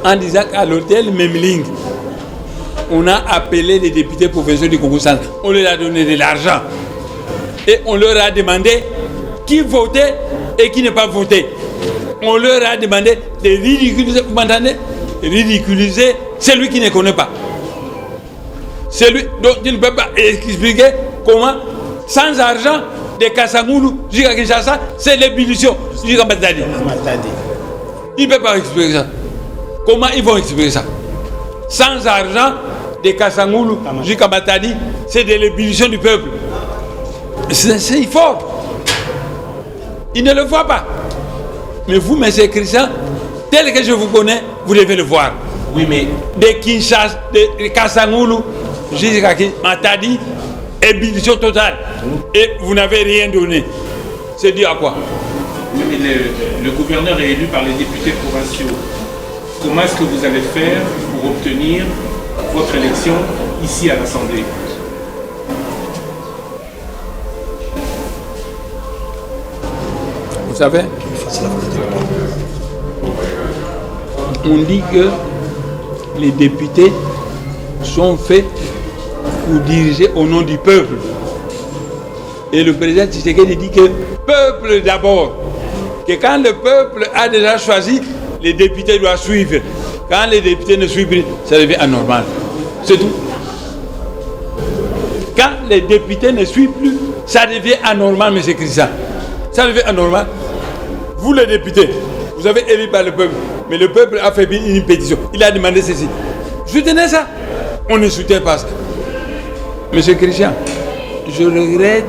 en disant qu'à l'hôtel Memling, on a appelé les députés provinciaux du Congo central. On leur a donné de l'argent. Et on leur a demandé qui votait et qui n'est pas voté. On leur a demandé de ridiculiser, vous m'entendez? Ridiculiser celui qui ne connaît pas. Celui dont il ne peut pas expliquer comment, sans argent, de Kassamoulou jusqu'à Kinshasa, c'est l'ébullition jusqu'à Matadi. Il ne peut pas expliquer ça. Comment ils vont expliquer ça? Sans argent, de Kassamoulou jusqu'à Matadi, c'est de l'ébullition du peuple. C'est fort. Ils ne le voient pas. Mais vous, messieurs Christian, tel que je vous connais, vous devez le voir. Oui, mais... De Kinshasa, de Kassamoulou jusqu'à Matadi, ébullition totale. Et vous n'avez rien donné. C'est dû à quoi? Oui, mais le gouverneur est élu par les députés provinciaux. Comment est-ce que vous allez faire pour obtenir votre élection ici à l'Assemblée? Vous savez, on dit que les députés sont faits pour diriger au nom du peuple. Et le président Tshisekedi dit que peuple d'abord. Que quand le peuple a déjà choisi, les députés doivent suivre. Quand les députés ne suivent plus, ça devient anormal. C'est tout. Quand les députés ne suivent plus, ça devient anormal, M. Christian. Ça devient anormal. Vous les députés, vous avez élu par le peuple, mais le peuple a fait une pétition. Il a demandé ceci. Soutenez ça. On ne soutient pas ça. M. Christian, je regrette.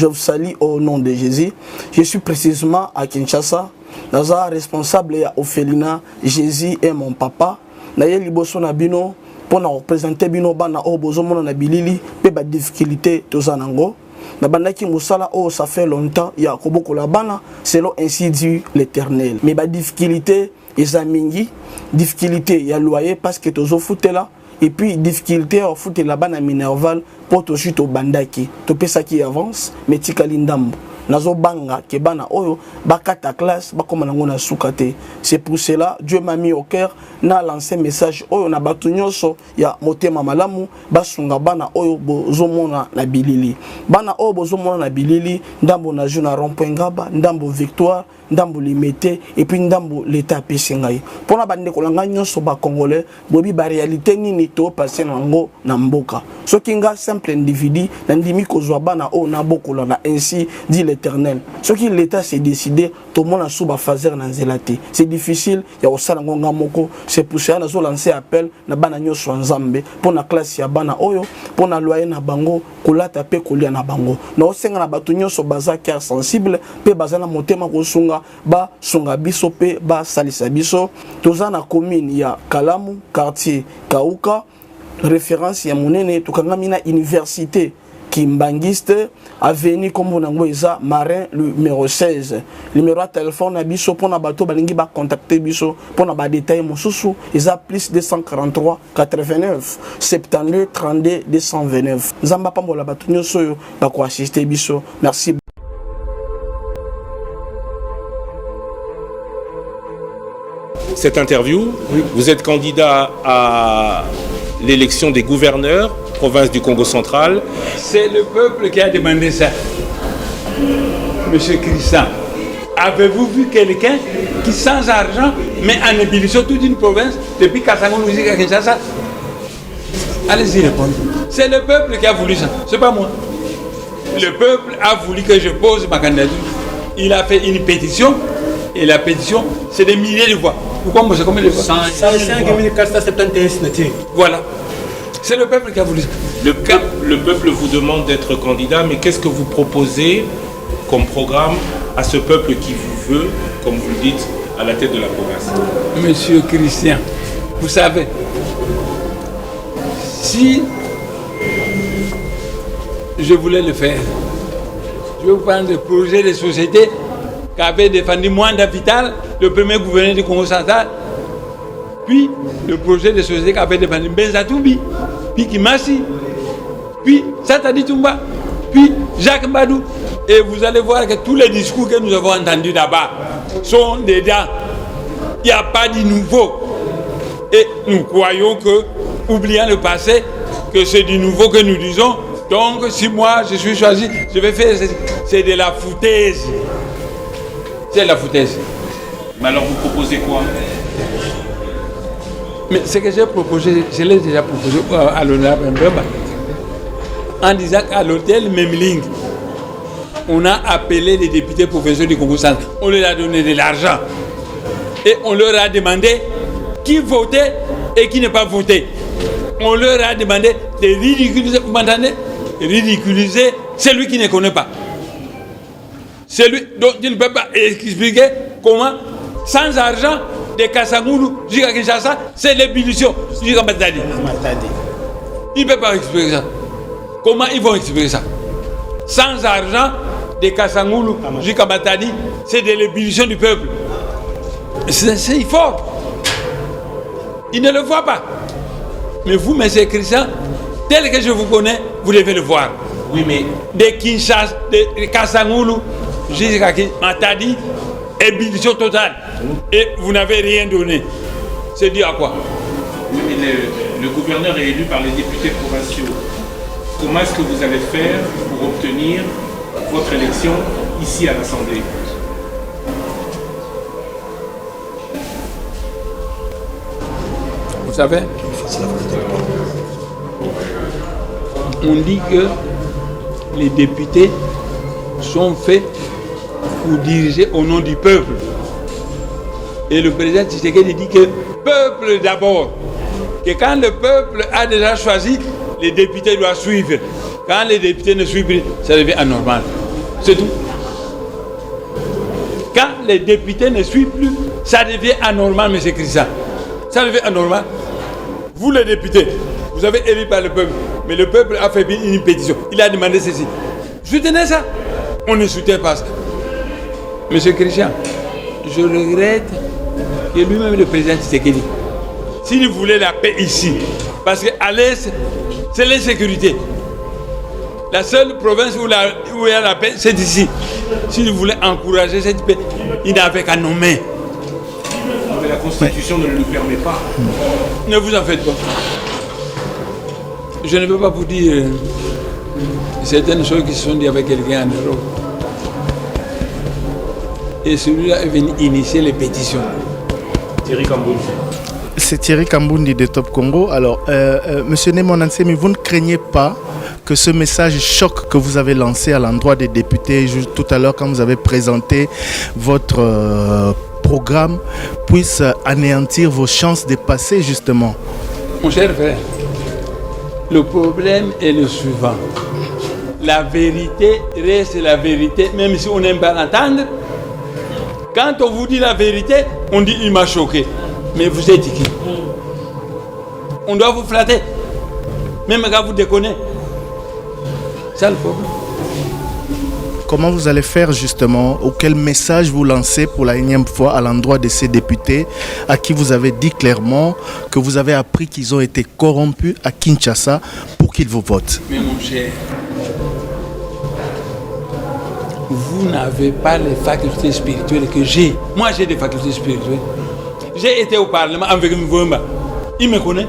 Je vous salue au nom de Jésus. Je suis précisément à Kinshasa. Naza responsable ya Ophelina. Jésus est mon papa. Naye liboso na bino pour représenter bino bana o bozomona na bilili pe ba difficulté tozanango. Na bandaki musala o ça fait longtemps ya kobokola bana selon ainsi dit l'Éternel. Mais ba difficulté ezamingi, difficulté ya loyer parce que tozo futela. Et puis, difficulté à foutre là-bas dans Minerval pour tout suite au bandaki. Tout ça qui avance, mais tikalindambo. Nazo banga, kebana oyo, bakata classe, bakomanangona soukate. C'est pour cela, Dieu m'a mis au cœur, n'a lancé message oyo, na batunyoso, ya motema malamu, basunga bana oyo, bozomona na bilili. Bana oyo, bozomona na bilili, ndambo na juna rompengaba, ndambo victoire, ndambo limité, et puis ndambo l'état pesengai. Pour na bande kolanga nyoso ba congolais, bobi ba réalité nini to passé nango na mboka. So kinga simple individu, nandimi kozwa bana o na bokola na ainsi dit l'Éternel. Ce qui l'état s'est décidé, tout le monde a sous ba fazer na zelate. C'est difficile, ya osala ngonga moko, c'est pour ça nazo lancer appel na bana nyoso nzambe pour na classe ya bana oyo, pour na loyer na bango, kolata pe kolia na bango. Na osenga na batu nyoso baza cœur sensible, pe bazana motema kosunga ba sunga biso pe ba salisa biso. Toza na commune ya Kalamu, quartier Kauka, référence ya monene tukangamina université Kimbangiste, avenue comme on a Marin, le numéro 16. Le numéro de téléphone à biso pour na bateau balingi ba contacter biso pour na ba détail mon sousou, ils a plus 243 89 72 32 229. Zamba pa mola bato nyoso ba ko assister biso. Merci. Cette interview, oui. Vous êtes candidat à l'élection des gouverneurs, province du Congo central. C'est le peuple qui a demandé ça. Monsieur Christian, avez-vous vu quelqu'un qui sans argent met en ébullition toute une province depuis Kassamoulou jusqu'à Kinshasa? Allez-y répondre. C'est le peuple qui a voulu ça, c'est pas moi. Le peuple a voulu que je pose ma candidature. Il a fait une pétition et la pétition, c'est des milliers de voix. Pourquoi moi c'est combien de voix? 105 471. Voilà. C'est le peuple qui a voulu ça. Le peuple vous demande d'être candidat, mais qu'est-ce que vous proposez comme programme à ce peuple qui vous veut, comme vous le dites, à la tête de la province? Monsieur Christian, vous savez, si je voulais le faire, je vais vous parler de projet de société qu'avait défendu Mwanda Vital, le premier gouverneur du Congo central, puis le projet de société qu'avait défendu Benzatumbi, puis Kimasi, puis Satadi Tumba, puis Jacques Mbadou, Et vous allez voir que tous les discours que nous avons entendus là-bas sont dedans. Il n'y a pas de nouveau. Et nous croyons que, oubliant le passé, que c'est du nouveau que nous disons. Donc, si moi je suis choisi, je vais faire. C'est de la foutaise. C'est de la foutaise. Mais alors vous proposez quoi? Mais ce que j'ai proposé, je l'ai déjà proposé à l'honorable Mbemba, en disant qu'à l'hôtel Memling, on a appelé les députés provinciaux du Congo central. On leur a donné de l'argent. Et on leur a demandé qui votait et qui n'est pas voté. On leur a demandé de ridiculiser, vous m'entendez? Ridiculiser celui qui ne connaît pas. Celui dont il ne peut pas expliquer comment, sans argent, de Kassagoulou jusqu'à Kinshasa, c'est l'ébullition jusqu'à Matadi. Il ne peut pas expliquer ça. Comment ils vont expliquer ça? Sans argent, de Kassagoulou jusqu'à Matadi, c'est de l'ébullition du peuple. C'est fort. Ils ne le voient pas. Mais vous, messieurs Christian, tel que je vous connais, vous devez le voir. Oui, mais... De Kinshasa, de Kassagoulou jusqu'à Matadi, ébullition totale. Et vous n'avez rien donné. C'est dû à quoi? Oui, mais le gouverneur est élu par les députés provinciaux. Comment est-ce que vous allez faire pour obtenir votre élection ici à l'Assemblée? Vous savez, on dit que les députés sont faits pour diriger au nom du peuple. Et le président Tshisekedi dit que peuple d'abord. Que quand le peuple a déjà choisi, les députés doivent suivre. Quand les députés ne suivent plus, ça devient anormal. C'est tout. Quand les députés ne suivent plus, ça devient anormal, M. Christian. Ça devient anormal. Vous les députés, vous avez élu par le peuple, mais le peuple a fait une pétition. Il a demandé ceci. Soutenez ça. On ne soutient pas ça. Monsieur Christian, je regrette que lui-même le président Tshisekedi, s'il voulait la paix ici, parce qu'à l'Est, c'est l'insécurité. La seule province où il y a la paix, c'est ici. S'il voulait encourager cette paix, il n'avait qu'à nommer. Mais la Constitution ne le permet pas. Ne vous en faites pas. Je ne peux pas vous dire certaines choses qui se sont dites avec quelqu'un en Europe. Et celui-là est venu initier les pétitions. Thierry Kambundi. C'est Thierry Kambundi de Top Congo. Alors, Monsieur Nemonansemi, vous ne craignez pas que ce message choc que vous avez lancé à l'endroit des députés tout à l'heure quand vous avez présenté votre programme puisse anéantir vos chances de passer justement? Mon cher frère, le problème est le suivant. La vérité reste la vérité, même si on n'aime pas l'entendre. Quand on vous dit la vérité, on dit il m'a choqué. Mais vous êtes qui? On doit vous flatter. Même quand vous déconnez. C'est ça le problème. Comment vous allez faire justement, ou quel message vous lancez pour la énième fois à l'endroit de ces députés à qui vous avez dit clairement que vous avez appris qu'ils ont été corrompus à Kinshasa pour qu'ils vous votent? Mais mon cher, vous n'avez pas les facultés spirituelles que j'ai. Moi, j'ai des facultés spirituelles. J'ai été au Parlement avec Mvumba. Il me connaît.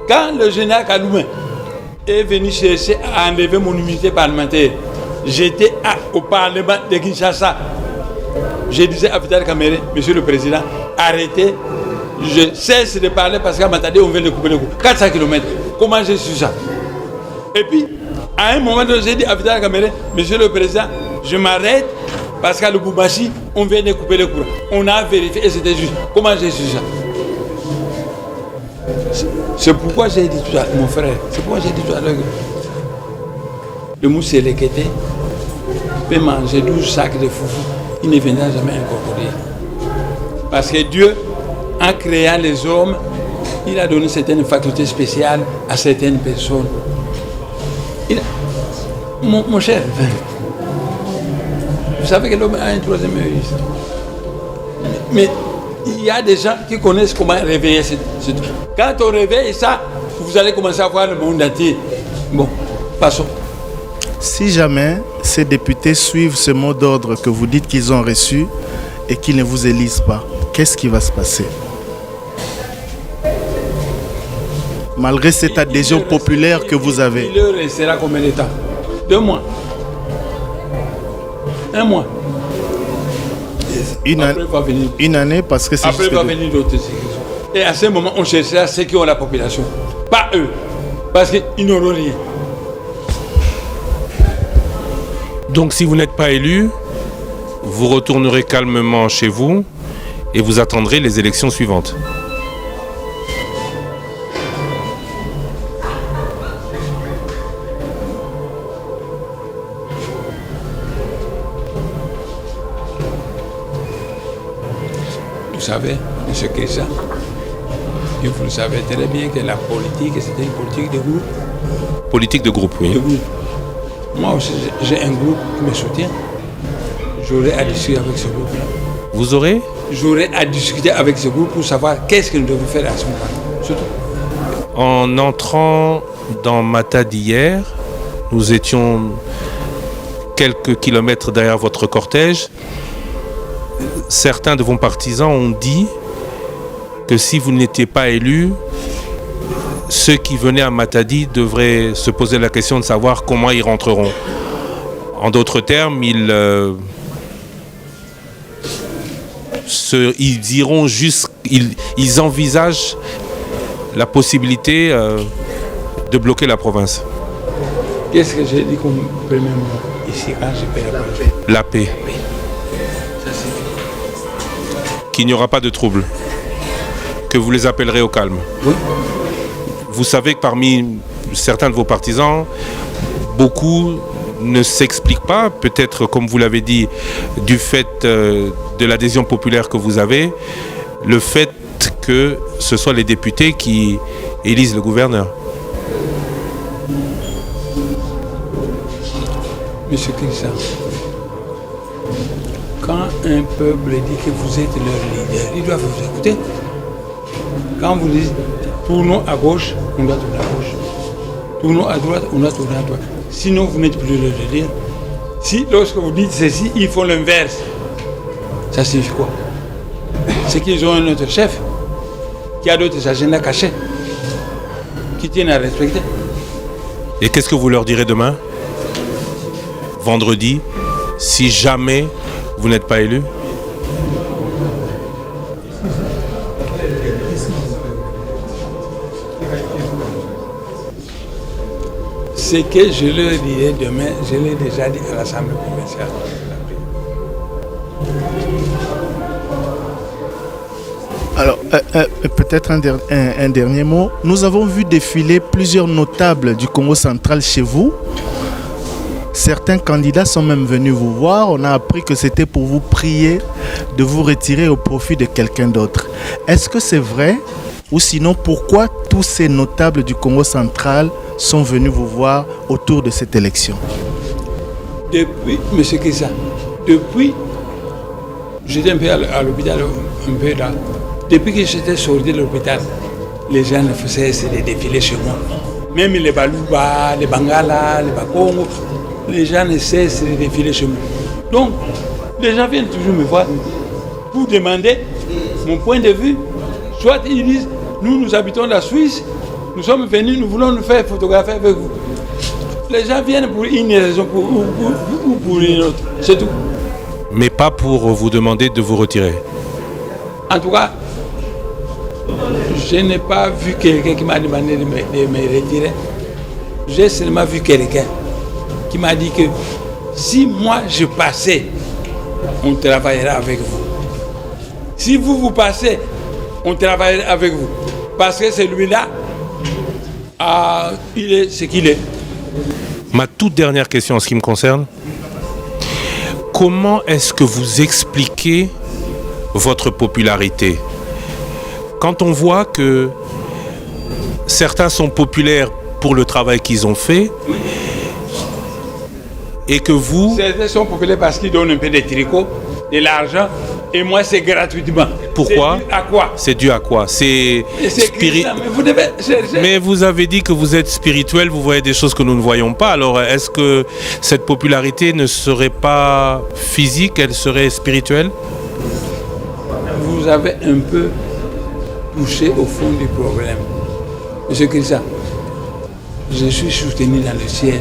Quand le général Kaloumé est venu chercher à enlever mon immunité parlementaire, j'étais au Parlement de Kinshasa. Je disais à Vital Kamere, Monsieur le Président, arrêtez. Je cesse de parler parce qu'à Matadi, on vient de couper le coup. 400 km. Comment j'ai su ça? Et puis, à un moment donné, j'ai dit à Vital Kamere, Monsieur le Président, je m'arrête parce qu'à Lubumbashi, on vient de couper le courant. On a vérifié et c'était juste. Comment j'ai su ça? C'est pourquoi j'ai dit tout ça, mon frère. C'est pourquoi j'ai dit tout à l'heure. Le mousse éléqueté peut manger 12 sacs de foufou. Il ne viendra jamais un crocodile. Parce que Dieu, en créant les hommes, il a donné certaines facultés spéciales à certaines personnes. Mon cher, vous savez que l'homme a un troisième œil. Mais il y a des gens qui connaissent comment réveiller ce truc. Quand on réveille ça, vous allez commencer à voir le monde entier. Bon, passons. Si jamais ces députés suivent ce mot d'ordre que vous dites qu'ils ont reçu et qu'ils ne vous élisent pas, qu'est-ce qui va se passer? Malgré cette adhésion populaire que vous avez. Il leur restera combien de temps? 2 mois? 1 mois? Une année parce que c'est après va venir d'autres élections. Et à ce moment, on cherchera ceux qui ont la population. Pas eux. Parce qu'ils n'auront rien. Donc si vous n'êtes pas élu, vous retournerez calmement chez vous et vous attendrez les élections suivantes. Vous savez, M. Christian, et vous le savez très bien que la politique, c'était une politique de groupe. Politique de groupe, oui. De groupe. Moi aussi, j'ai un groupe qui me soutient. J'aurai à discuter avec ce groupe-là. Vous aurez? J'aurai à discuter avec ce groupe pour savoir qu'est-ce que nous devons faire à ce moment-là. Surtout. En entrant dans Matadi hier, nous étions quelques kilomètres derrière votre cortège. Certains de vos partisans ont dit que si vous n'étiez pas élu, ceux qui venaient à Matadi devraient se poser la question de savoir comment ils rentreront. En d'autres termes, ils diront juste, ils envisagent la possibilité de bloquer la province. Qu'est-ce que j'ai dit comme premier mot ici quand j'ai fait la paix? La paix. Qu'il n'y aura pas de trouble, que vous les appellerez au calme. Oui. Vous savez que parmi certains de vos partisans, beaucoup ne s'expliquent pas, peut-être comme vous l'avez dit, du fait de l'adhésion populaire que vous avez, le fait que ce soit les députés qui élisent le gouverneur. Monsieur Christian, quand un peuple dit que vous êtes leur leader, ils doivent vous écouter. Quand vous dites tournons à gauche, on doit tourner à gauche. Tournons à droite, on doit tourner à droite. Sinon, vous n'êtes plus leur leader. Si lorsque vous dites ceci, ils font l'inverse, ça signifie quoi? C'est qu'ils ont un autre chef qui a d'autres agendas cachés, qui tiennent à respecter. Et qu'est-ce que vous leur direz demain, vendredi, si jamais vous n'êtes pas élu? Ce que je leur dirai demain, je l'ai déjà dit à l'Assemblée provinciale. Alors, peut-être un dernier mot. Nous avons vu défiler plusieurs notables du Congo central chez vous. Certains candidats sont même venus vous voir. On a appris que c'était pour vous prier de vous retirer au profit de quelqu'un d'autre. Est-ce que c'est vrai? Ou sinon, pourquoi tous ces notables du Congo central sont venus vous voir autour de cette élection? Depuis, M. Kissa, j'étais un peu à l'hôpital, un peu là. Depuis que j'étais sorti de l'hôpital, les gens ne faisaient des défilés chez moi. Même les Balouba, les Bangala, les Bakongo, les gens ne cessent de défiler chez moi. Donc, les gens viennent toujours me voir pour demander mon point de vue. Soit ils disent, nous habitons la Suisse, nous sommes venus, nous voulons nous faire photographier avec vous. Les gens viennent pour une raison ou pour une autre, c'est tout. Mais pas pour vous demander de vous retirer. En tout cas, je n'ai pas vu quelqu'un qui m'a demandé de me retirer. J'ai seulement vu quelqu'un qui m'a dit que si moi je passais, on travaillera avec vous. Si vous passez, on travaillera avec vous. Parce que celui-là, il est ce qu'il est. Ma toute dernière question en ce qui me concerne, comment est-ce que vous expliquez votre popularité? Quand on voit que certains sont populaires pour le travail qu'ils ont fait, et que vous... Certains sont populaires parce qu'ils donnent un peu de tricot, de l'argent, Et moi, c'est gratuitement. Pourquoi? C'est dû à quoi? C'est dû à quoi? C'est spirituel. Mais vous devez chercher. Mais vous avez dit que vous êtes spirituel, vous voyez des choses que nous ne voyons pas. Alors, est-ce que cette popularité ne serait pas physique, elle serait spirituelle? Vous avez un peu touché au fond du problème. Monsieur Christian, je suis soutenu dans le ciel.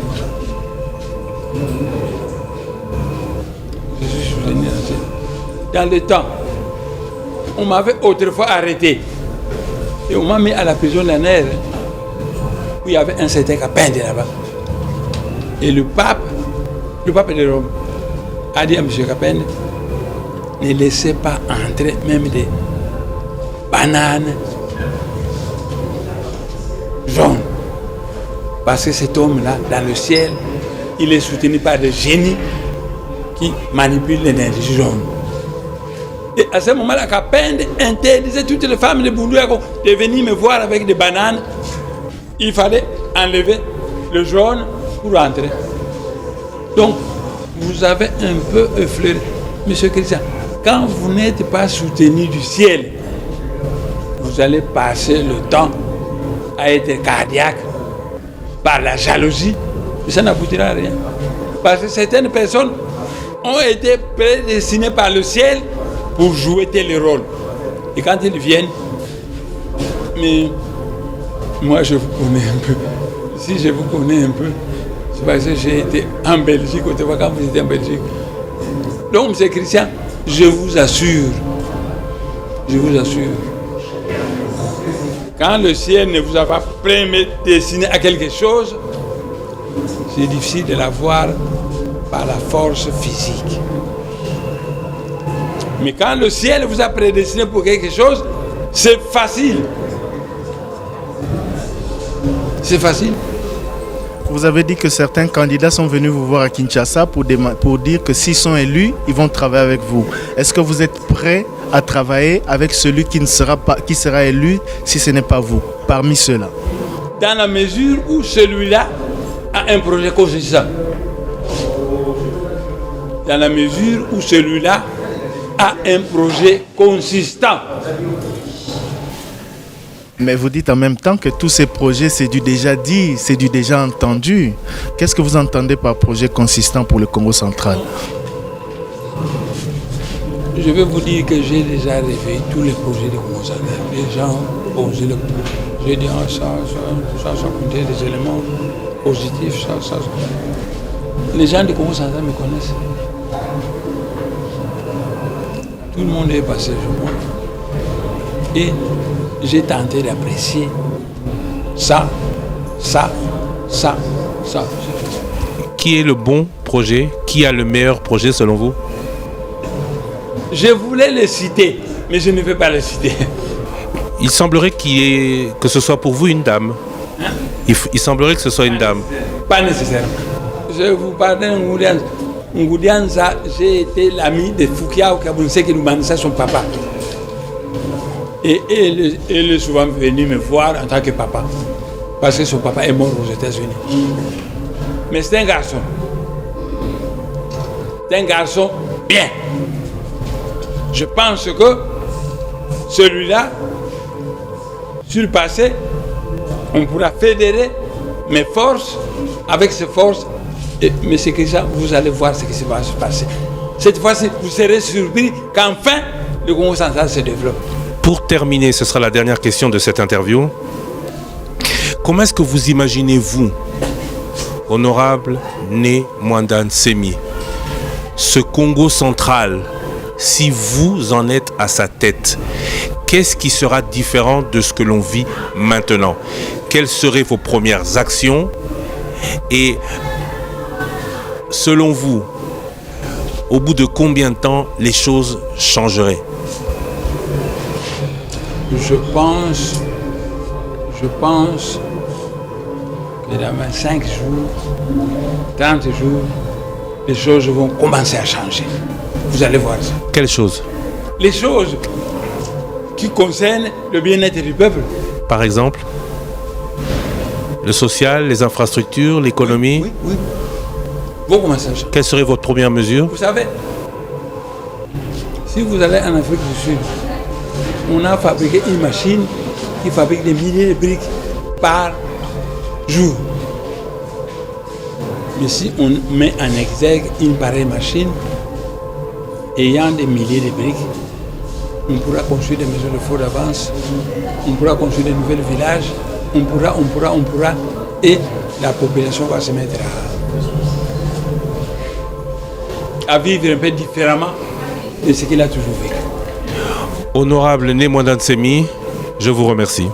Je suis soutenu dans le ciel. Dans le temps, on m'avait autrefois arrêté. Et on m'a mis à la prison de la Nerre, où il y avait un certain Capende là-bas. Et le pape de Rome, a dit à M. Capende, ne laissez pas entrer même des bananes jaunes. Parce que cet homme-là, dans le ciel, il est soutenu par des génies qui manipulent l'énergie jaune. Et à ce moment-là, Capende interdisait toutes les femmes de Boundouago de venir me voir avec des bananes. Il fallait enlever le jaune pour entrer. Donc, vous avez un peu effleuré. Monsieur Christian, quand vous n'êtes pas soutenu du ciel, vous allez passer le temps à être cardiaque par la jalousie. Et ça n'aboutira à rien. Parce que certaines personnes ont été prédestinées par le ciel pour jouer tel rôle. Et quand ils viennent, mais moi je vous connais un peu. Si je vous connais un peu, c'est parce que j'ai été en Belgique, autrefois quand vous étiez en Belgique. Donc, M. Christian, je vous assure, quand le ciel ne vous a pas prédestiné à quelque chose, c'est difficile de l'avoir par la force physique. Mais quand le ciel vous a prédestiné pour quelque chose, c'est facile. C'est facile. Vous avez dit que certains candidats sont venus vous voir à Kinshasa pour dire que s'ils sont élus, ils vont travailler avec vous. Est-ce que vous êtes prêt à travailler avec celui qui sera élu si ce n'est pas vous, parmi ceux-là? Dans la mesure où celui-là a un projet consistant. Dans la mesure où celui-là a un projet consistant. Mais vous dites en même temps que tous ces projets, c'est du déjà dit, c'est du déjà entendu. Qu'est-ce que vous entendez par projet consistant pour le Congo central? Je vais vous dire que j'ai déjà réveillé tous les projets du Congo central. Les gens posent le projet. J'ai dit ça comptait des éléments positifs, ça. Les gens du Congo central me connaissent. Tout le monde est passé sur moi. Et j'ai tenté d'apprécier ça. Qui est le bon projet? Qui a le meilleur projet selon vous? Je voulais le citer, mais je ne vais pas le citer. Il semblerait que ce soit pour vous une dame. Hein? Il semblerait que ce soit une dame. Pas nécessairement. Je vous parle d'un Ngoudianza, j'ai été l'ami de Foukia Kabunse qui nous mandait son papa. Et il est souvent venu me voir en tant que papa. Parce que son papa est mort aux États-Unis. Mais c'est un garçon. C'est un garçon bien. Je pense que celui-là, sur le passé, on pourra fédérer mes forces avec ses forces. Mais c'est que ça, vous allez voir ce qui va se passer. Cette fois-ci, vous serez surpris qu'enfin, le Congo central se développe. Pour terminer, ce sera la dernière question de cette interview. Comment est-ce que vous imaginez, vous, honorable Né Mwanda Nsemi, ce Congo central, si vous en êtes à sa tête, qu'est-ce qui sera différent de ce que l'on vit maintenant? Quelles seraient vos premières actions? Et selon vous, au bout de combien de temps les choses changeraient? Je pense que dans 25 jours, 30 jours, les choses vont commencer à changer. Vous allez voir ça. Quelles choses? Les choses qui concernent le bien-être du peuple. Par exemple, le social, les infrastructures, l'économie. Oui. Vont commencer à changer. Quelle serait votre première mesure? Vous savez, Si vous allez en Afrique du Sud, on a fabriqué une machine qui fabrique des milliers de briques par jour. Mais si on met en exergue une pareille machine, ayant des milliers de briques, on pourra construire des maisons de faux d'avance, on pourra construire de nouveaux villages, on pourra, et la population va se mettre à vivre un peu différemment de ce qu'il a toujours vécu. Honorable Némoine Ntsemi, je vous remercie.